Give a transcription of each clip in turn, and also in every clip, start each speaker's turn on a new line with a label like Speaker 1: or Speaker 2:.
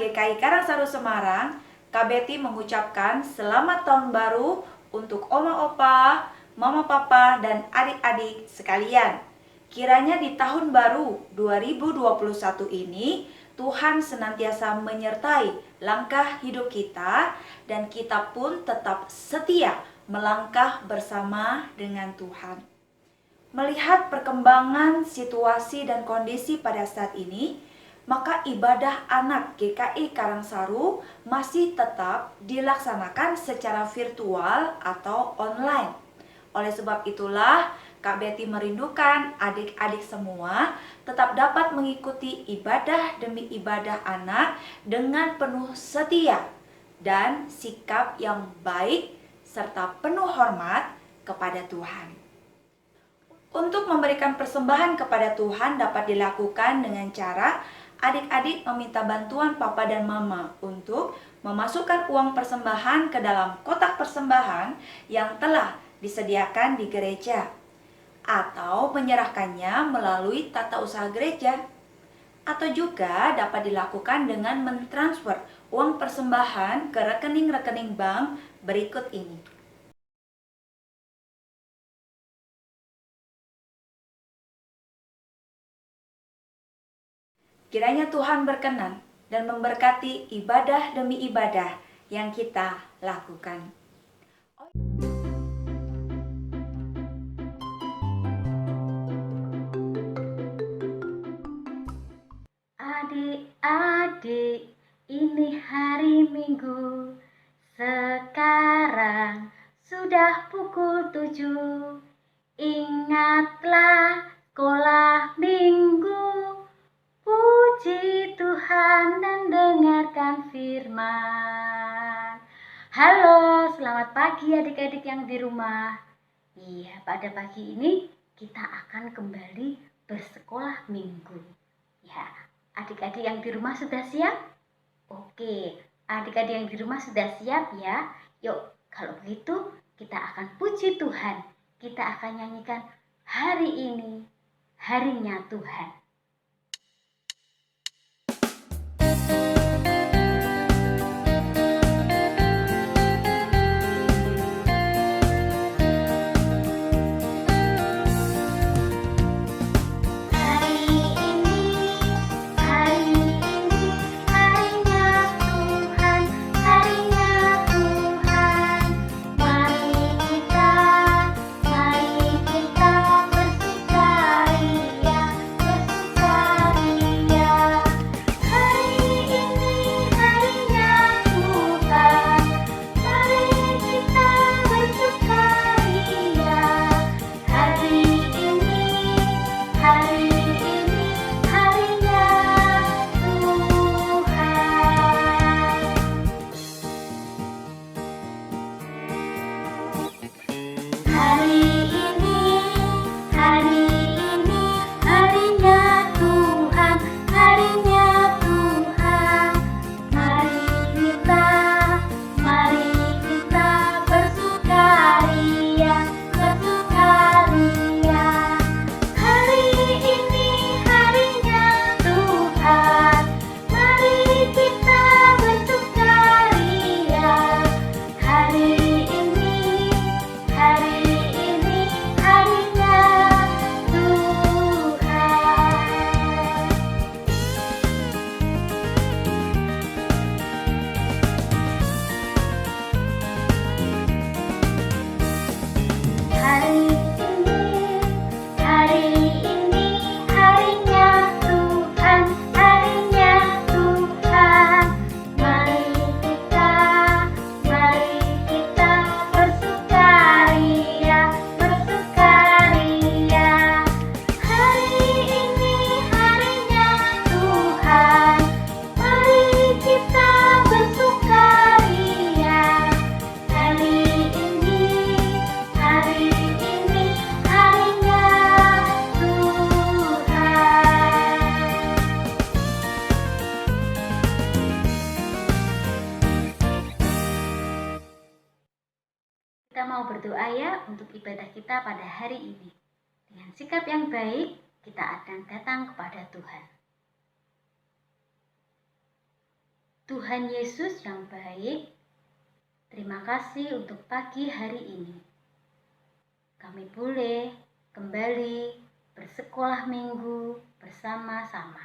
Speaker 1: GKI Karangsaru Semarang, Kak Betty mengucapkan selamat tahun baru untuk oma opa, mama papa, dan adik-adik sekalian. Kiranya di tahun baru 2021 ini, Tuhan senantiasa menyertai langkah hidup kita dan kita pun tetap setia melangkah bersama dengan Tuhan. Melihat perkembangan situasi dan kondisi pada saat ini, maka ibadah anak GKI Karangsaru masih tetap dilaksanakan secara virtual atau online. Oleh sebab itulah, Kak Betty merindukan adik-adik semua tetap dapat mengikuti ibadah demi ibadah anak dengan penuh setia dan sikap yang baik serta penuh hormat kepada Tuhan. Untuk memberikan persembahan kepada Tuhan dapat dilakukan dengan cara adik-adik meminta bantuan papa dan mama untuk memasukkan uang persembahan ke dalam kotak persembahan yang telah disediakan di gereja, atau menyerahkannya melalui tata usaha gereja, atau juga dapat dilakukan dengan mentransfer uang persembahan ke rekening-rekening bank berikut ini. Kiranya Tuhan berkenan dan memberkati ibadah demi ibadah yang kita lakukan.
Speaker 2: Adik-adik, ini hari Minggu. Sekarang sudah pukul 7. Ingatlah sekolah Minggu. Puji Tuhan dan dengarkan firman. Halo, selamat pagi adik-adik yang di rumah. Iya, pada pagi ini kita akan kembali bersekolah minggu. Ya, adik-adik yang di rumah sudah siap? Oke, adik-adik yang di rumah sudah siap ya? Yuk, kalau begitu kita akan puji Tuhan. Kita akan nyanyikan hari ini, harinya Tuhan. Kita mau berdoa ya untuk ibadah kita pada hari ini. Dengan sikap yang baik, kita akan datang kepada Tuhan. Tuhan Yesus yang baik, terima kasih untuk pagi hari ini. Kami boleh kembali bersekolah minggu bersama-sama.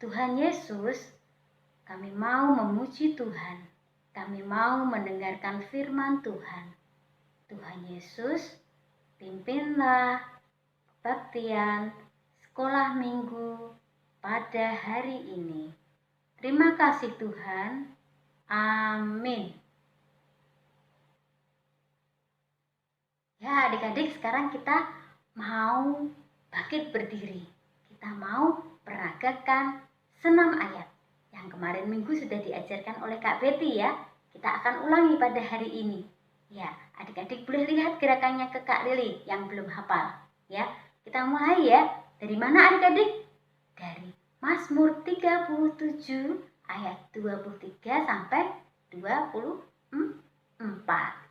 Speaker 2: Tuhan Yesus, kami mau memuji Tuhan. Kami mau mendengarkan firman Tuhan. Tuhan Yesus, pimpinlah kebaktian sekolah minggu pada hari ini. Terima kasih Tuhan. Amin. Ya, adik-adik, sekarang kita mau bangkit berdiri. Kita mau peragakan senam ayat. Yang kemarin minggu sudah diajarkan oleh Kak Betty ya. Kita akan ulangi pada hari ini. Ya, adik-adik boleh lihat gerakannya ke Kak Lili yang belum hafal. Ya, kita mulai ya. Dari mana adik-adik? Dari Mazmur 37 ayat 23 sampai 24.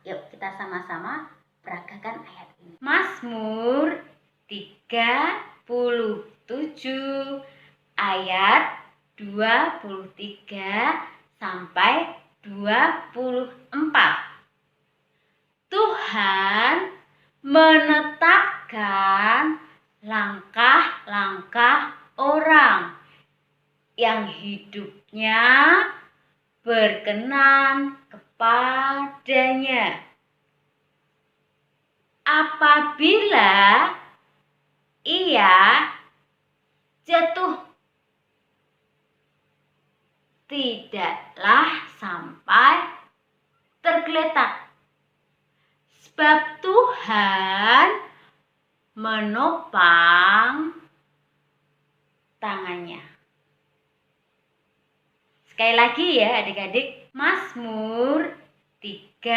Speaker 2: Yuk kita sama-sama peragakan ayat ini. Mazmur 37 ayat 23 sampai 24. Tuhan menetapkan langkah-langkah orang yang hidupnya berkenan kepadanya. Apabila ia jatuh, tidaklah sampai tergeletak, sebab Tuhan menopang tangannya. Sekali lagi ya adik-adik, Mazmur 37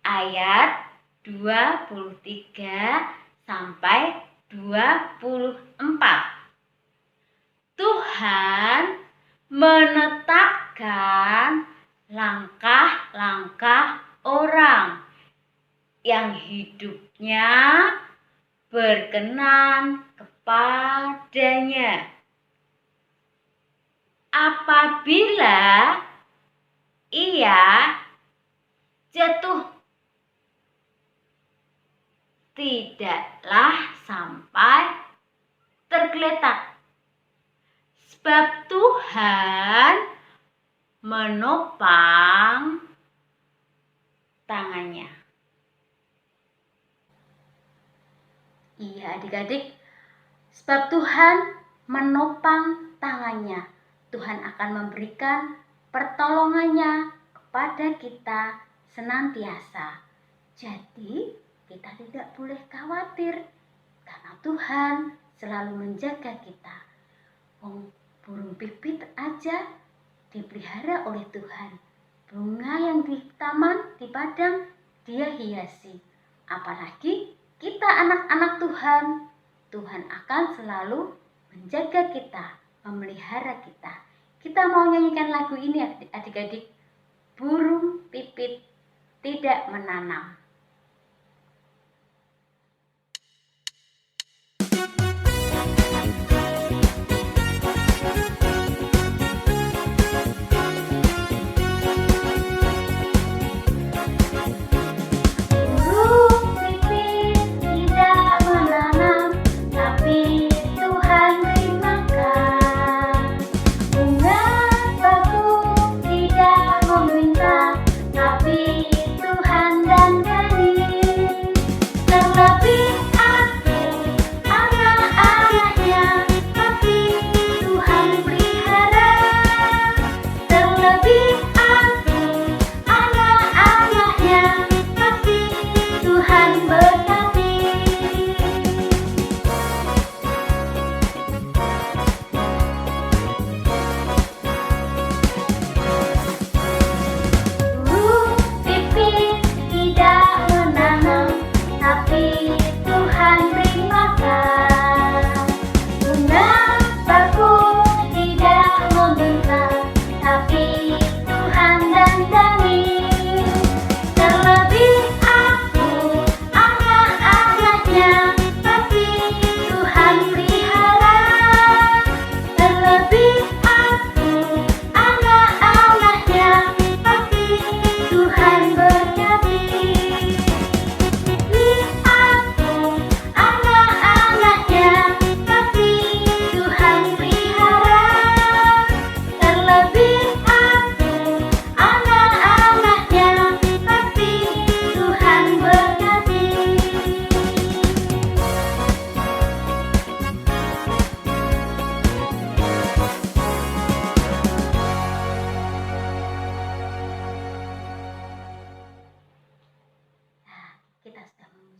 Speaker 2: ayat 23 sampai 24. Tuhan menetapkan langkah-langkah orang yang hidupnya berkenan kepadanya. Apabila ia jatuh, tidaklah sampai tergeletak, sebab Tuhan menopang tangannya. Iya adik-adik, sebab Tuhan menopang tangannya. Tuhan akan memberikan pertolongannya kepada kita senantiasa. Jadi kita tidak boleh khawatir karena Tuhan selalu menjaga kita. Burung pipit aja dipelihara oleh Tuhan. Bunga yang di taman, di padang, dia hiasi. Apalagi kita anak-anak Tuhan. Tuhan akan selalu menjaga kita, memelihara kita. Kita mau nyanyikan lagu ini adik-adik. Burung pipit tidak menanam. Tapi Tuhan dan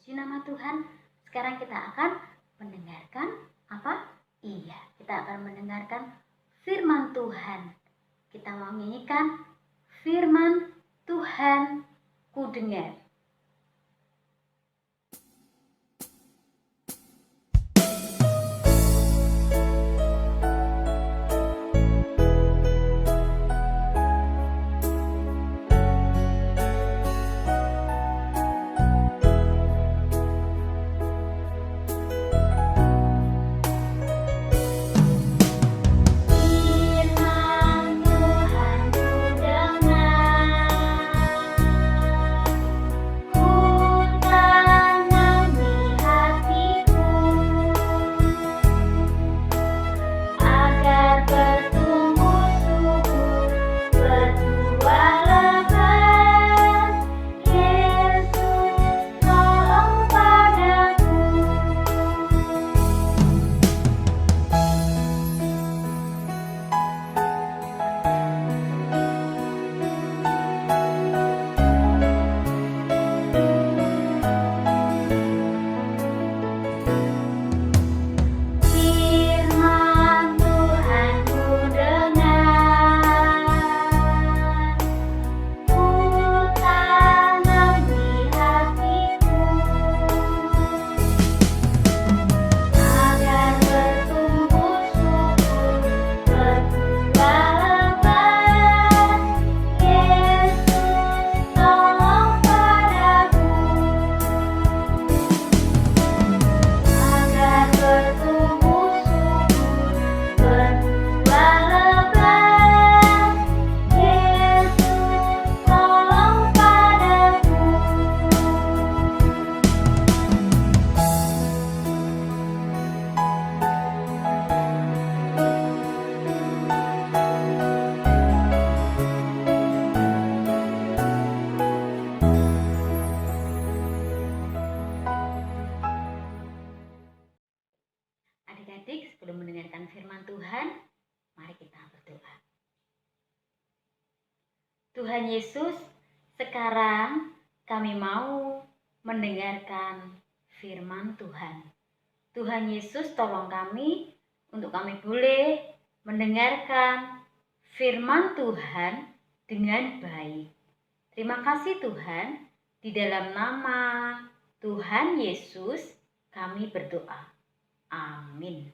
Speaker 2: Puji nama Tuhan. Sekarang kita akan mendengarkan apa? Iya, kita akan mendengarkan firman Tuhan. Kita mau nyanyikan firman Tuhan ku dengar. Adik-adik, sebelum mendengarkan firman Tuhan, mari kita berdoa. Tuhan Yesus, sekarang kami mau mendengarkan firman Tuhan. Tuhan Yesus, tolong kami untuk kami boleh mendengarkan firman Tuhan dengan baik. Terima kasih Tuhan, di dalam nama Tuhan Yesus kami berdoa. Amin.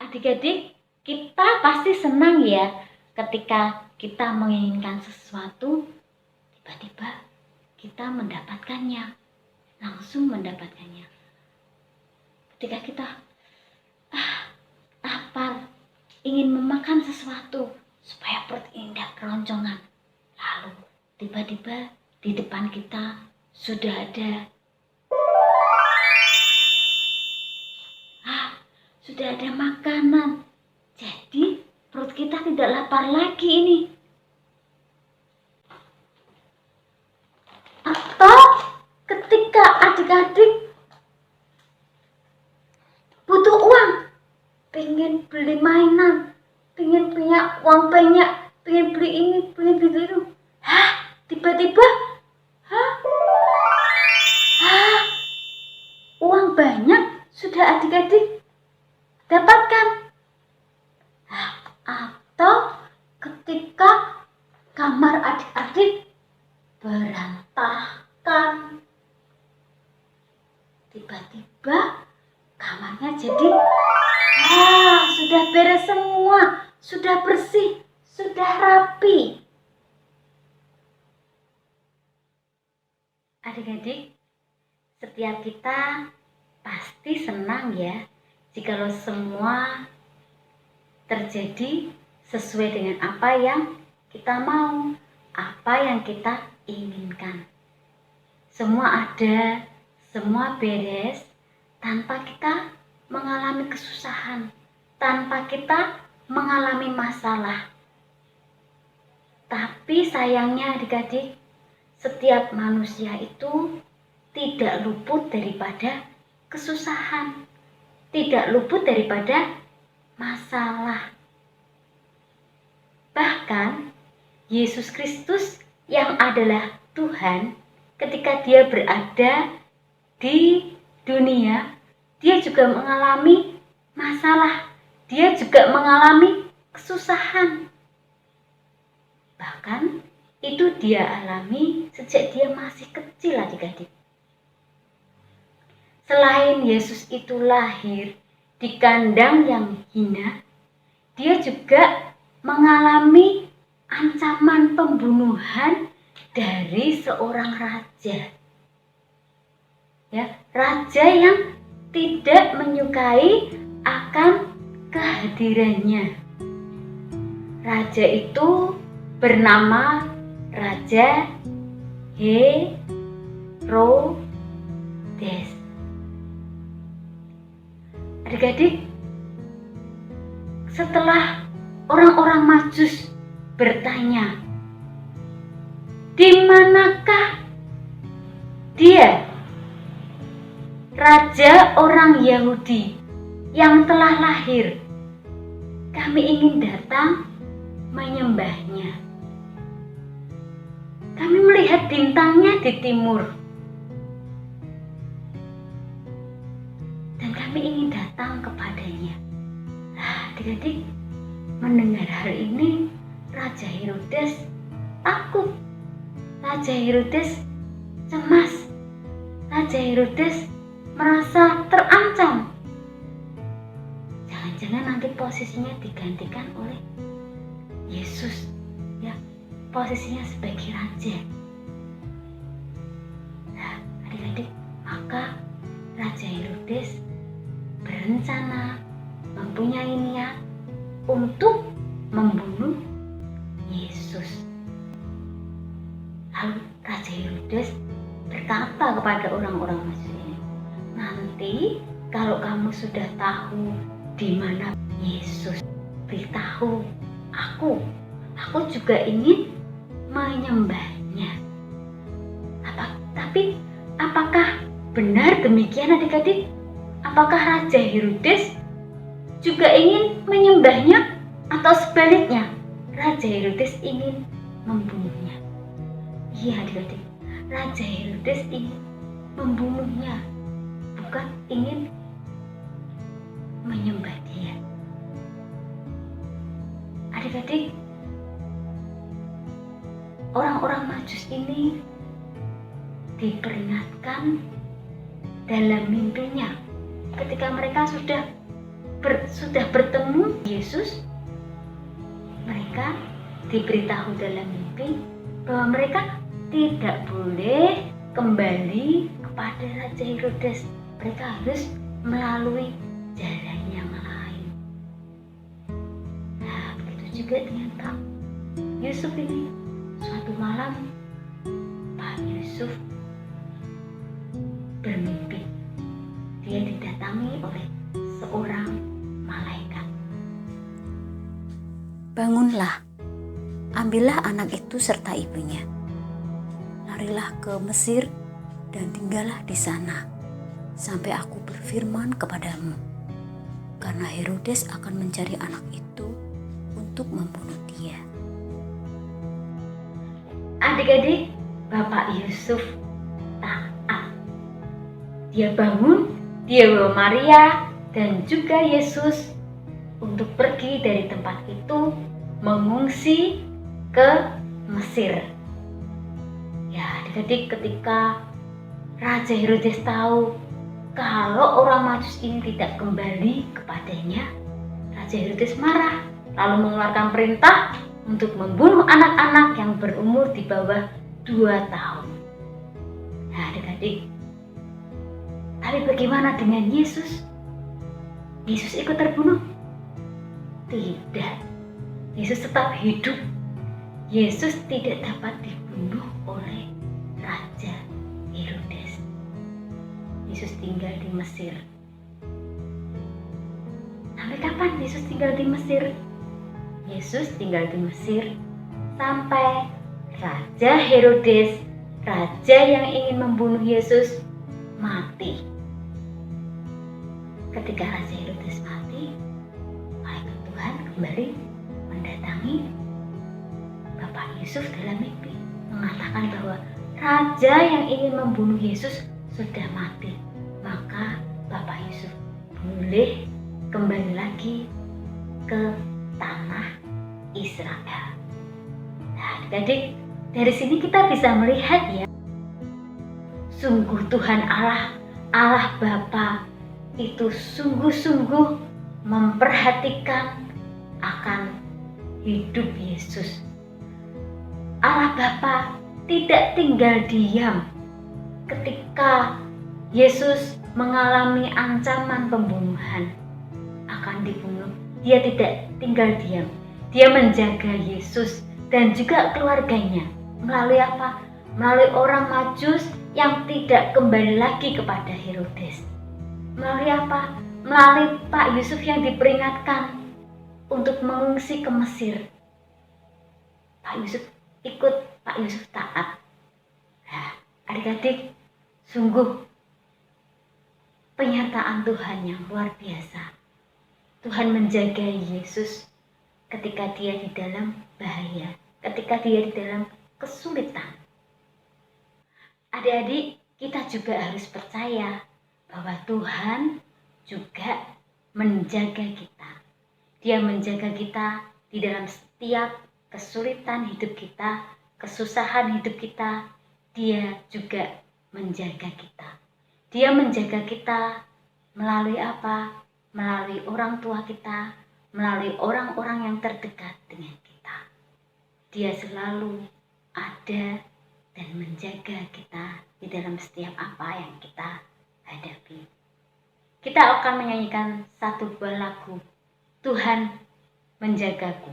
Speaker 2: Adik-adik, kita pasti senang ya ketika kita menginginkan sesuatu, tiba-tiba kita mendapatkannya, langsung mendapatkannya. Ketika kita lapar, ingin memakan sesuatu supaya perut ini tidak keroncongan, lalu tiba-tiba di depan kita sudah ada makanan. Jadi perut kita tidak lapar lagi ini. Atau ketika adik-adik butuh uang, pengen beli mainan, pengen punya uang banyak, pengen beli ini, pengen beli itu. Tiba-tiba uang banyak sudah adik-adik dapatkan. Atau ketika kamar adik-adik berantakan, tiba-tiba kamarnya jadi sudah beres semua, sudah bersih, sudah rapi. Adik-adik, setiap kita pasti senang ya jikalau semua terjadi sesuai dengan apa yang kita mau, apa yang kita inginkan. Semua ada, semua beres tanpa kita mengalami kesusahan, tanpa kita mengalami masalah. Tapi sayangnya adik-adik, setiap manusia itu tidak luput daripada kesusahan, tidak luput daripada masalah. Bahkan Yesus Kristus yang adalah Tuhan, ketika dia berada di dunia, dia juga mengalami masalah, dia juga mengalami kesusahan. Bahkan itu dia alami sejak dia masih kecil adik-adik. Selain Yesus itu lahir di kandang yang hina, dia juga mengalami ancaman pembunuhan dari seorang raja. Ya, raja yang tidak menyukai akan kehadirannya. Raja itu bernama Raja Herodes. Adik-adik, setelah orang-orang Majus bertanya, di manakah dia, raja orang Yahudi yang telah lahir? Kami ingin datang menyembahnya. Kami melihat bintangnya di timur, dan kami ingin datang kepadanya. Adik-adik, mendengar hal ini, Raja Herodes takut. Raja Herodes cemas. Raja Herodes merasa terancam. Jangan-jangan nanti posisinya digantikan oleh Yesus, ya, posisinya sebagai raja. Nah, adik-adik, maka Raja Herodes berencana, mempunyai niat untuk membunuh Yesus. Lalu Raja Herodes berkata kepada orang-orang Majus ini, nanti kalau kamu sudah tahu di mana Yesus, beritahu aku juga ingin menyembahnya. Tapi apakah benar demikian adik-adik? Apakah Raja Herodes juga ingin menyembahnya atau sebaliknya? Raja Herodes ingin membunuhnya. Iya adik-adik, Raja Herodes ingin membunuhnya, bukan ingin menyembah dia. Adik-adik, orang-orang Majus ini diperingatkan dalam mimpinya ketika mereka sudah bertemu Yesus. Mereka diberitahu dalam mimpi bahwa mereka tidak boleh kembali kepada Raja Herodes. Mereka harus melalui jalan yang lain. Nah, begitu juga dengan Pak Yusuf ini. Suatu malam Pak Yusuf bermimpi. Dia didatangi oleh seorang malaikat.
Speaker 3: Bangunlah, ambillah anak itu serta ibunya. Larilah ke Mesir dan tinggallah di sana sampai aku berfirman kepadamu. Karena Herodes akan mencari anak itu untuk membunuh dia.
Speaker 2: Adik-adik, Bapak Yusuf taat. Dia bangun, dia bawa Maria dan juga Yesus untuk pergi dari tempat itu mengungsi ke Mesir. Ya, adik-adik, ketika Raja Herodes tahu kalau orang Majus ini tidak kembali kepadanya, Raja Herodes marah, lalu mengeluarkan perintah untuk membunuh anak-anak yang berumur di bawah 2 tahun. Nah, adik-adik, tapi bagaimana dengan Yesus? Yesus ikut terbunuh? Tidak. Yesus tetap hidup. Yesus tidak dapat dibunuh oleh Raja Herodes. Yesus tinggal di Mesir. Sampai kapan Yesus tinggal di Mesir? Yesus tinggal di Mesir sampai Raja Herodes, raja yang ingin membunuh Yesus, mati. Ketika Raja Herodes mati, malaikat Tuhan kembali mendatangi Bapak Yusuf dalam mimpi, mengatakan bahwa raja yang ingin membunuh Yesus sudah mati. Maka Bapak Yusuf boleh kembali lagi ke tanah Israel. Nah, adik-adik, dari sini kita bisa melihat ya, sungguh Tuhan Allah, Allah Bapa itu sungguh-sungguh memperhatikan akan hidup Yesus. Allah Bapa tidak tinggal diam ketika Yesus mengalami ancaman pembunuhan akan dibunuh. Dia tidak tinggal diam. Dia menjaga Yesus dan juga keluarganya. Melalui apa? Melalui orang Majus yang tidak kembali lagi kepada Herodes. Melalui apa? Melalui Pak Yusuf yang diperingatkan untuk mengungsi ke Mesir. Pak Yusuf ikut, Pak Yusuf taat. Nah, adik-adik, sungguh penyertaan Tuhan yang luar biasa. Tuhan menjaga Yesus ketika dia di dalam bahaya, ketika dia di dalam kesulitan. Adik-adik, kita juga harus percaya bahwa Tuhan juga menjaga kita. Dia menjaga kita di dalam setiap kesulitan hidup kita, kesusahan hidup kita. Dia juga menjaga kita. Dia menjaga kita melalui apa? Melalui orang tua kita, melalui orang-orang yang terdekat dengan kita. Dia selalu ada dan menjaga kita di dalam setiap apa yang kita hadapi. Kita akan menyanyikan satu buah lagu, Tuhan menjagaku.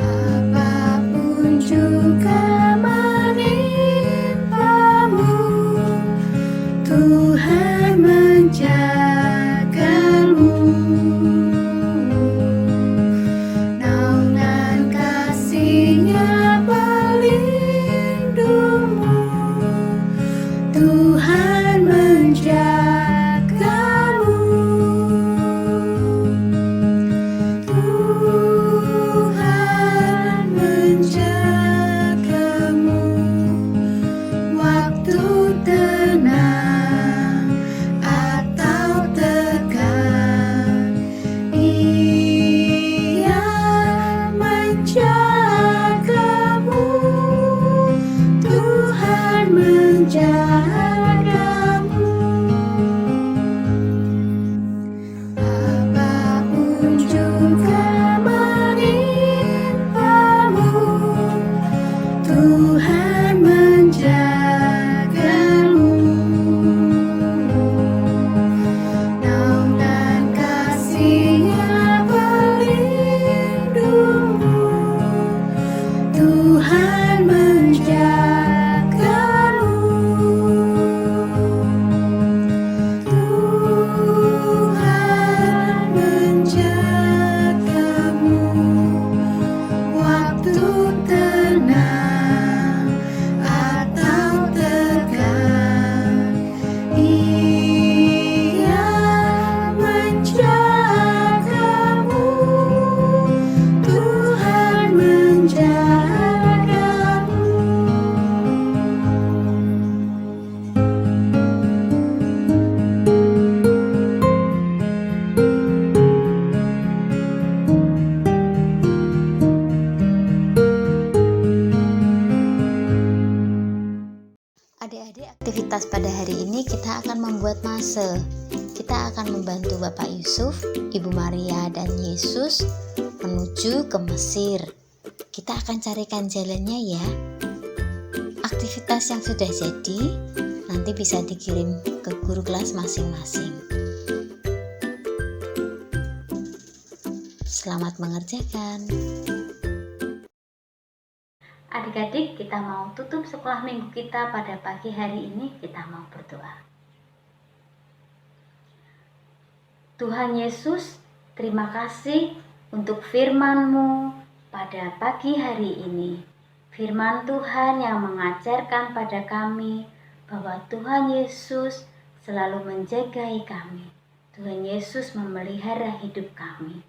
Speaker 3: Apapun juga menimpamu, Tuhan menjagamu. Naungan kasih-Nya pelindungmu, Tuhan menjagamu. Tuhan menjagamu waktu tenang atau tegang. Ia menjagamu, Tuhan menjagamu. Apapun juga menimpamu, Tuhan menjagamu. Naungan kasih-Nya pelindungmu, Tuhan menjagamu. Tuhan menjagamu waktu tenang atau tegang. Ia menjagamu, Tuhan menjagamu. Adik-adik, aktivitas pada hari ini kita akan membuat mase. Kita akan membantu Bapak Yusuf, Ibu Maria, dan Yesus menuju ke Mesir. Kita akan carikan jalannya ya. Aktivitas yang sudah jadi nanti bisa dikirim ke guru kelas masing-masing. Selamat mengerjakan.
Speaker 2: Adik-adik, kita mau tutup sekolah minggu kita pada pagi hari ini. Kita mau berdoa. Tuhan Yesus, terima kasih untuk firman-Mu Pada pagi hari ini, firman Tuhan yang mengajarkan pada kami bahwa Tuhan Yesus selalu menjagai kami. Tuhan Yesus memelihara hidup kami.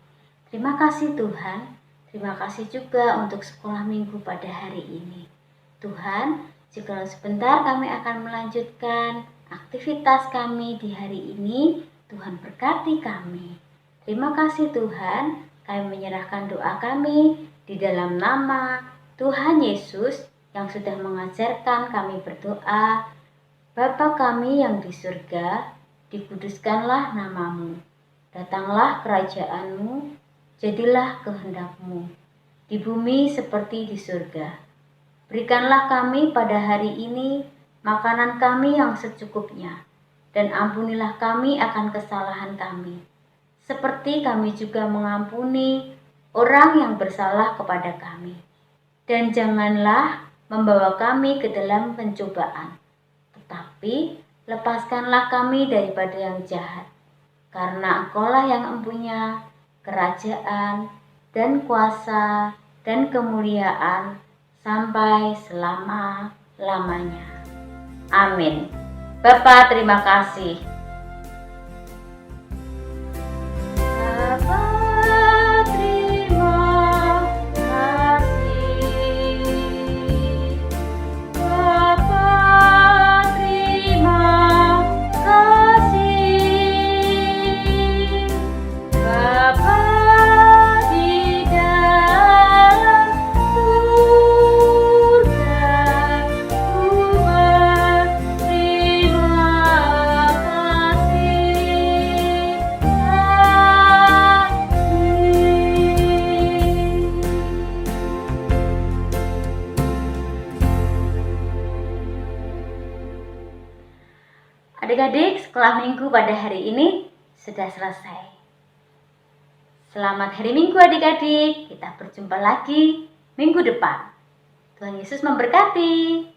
Speaker 2: Terima kasih Tuhan. Terima kasih juga untuk sekolah minggu pada hari ini. Tuhan, jika sebentar kami akan melanjutkan aktivitas kami di hari ini, Tuhan berkati kami. Terima kasih Tuhan, kami menyerahkan doa kami di dalam nama Tuhan Yesus yang sudah mengajarkan kami berdoa. Bapa kami yang di surga, dikuduskanlah namamu. Datanglah kerajaanmu, jadilah kehendakmu, di bumi seperti di surga. Berikanlah kami pada hari ini makanan kami yang secukupnya, dan ampunilah kami akan kesalahan kami, seperti kami juga mengampuni orang yang bersalah kepada kami. Dan janganlah membawa kami ke dalam pencobaan, tetapi lepaskanlah kami daripada yang jahat. Karena Engkaulah yang mempunyai kerajaan dan kuasa dan kemuliaan sampai selama-lamanya. Amin. Bapa, terima kasih. Bapa, terima kasih. Bapa, terima kasih. Bapa di dalam surga, ku berterima kasih. Adik-adik, sekolah minggu pada hari ini sudah selesai. Selamat hari Minggu adik-adik, kita berjumpa lagi minggu depan. Tuhan Yesus memberkati.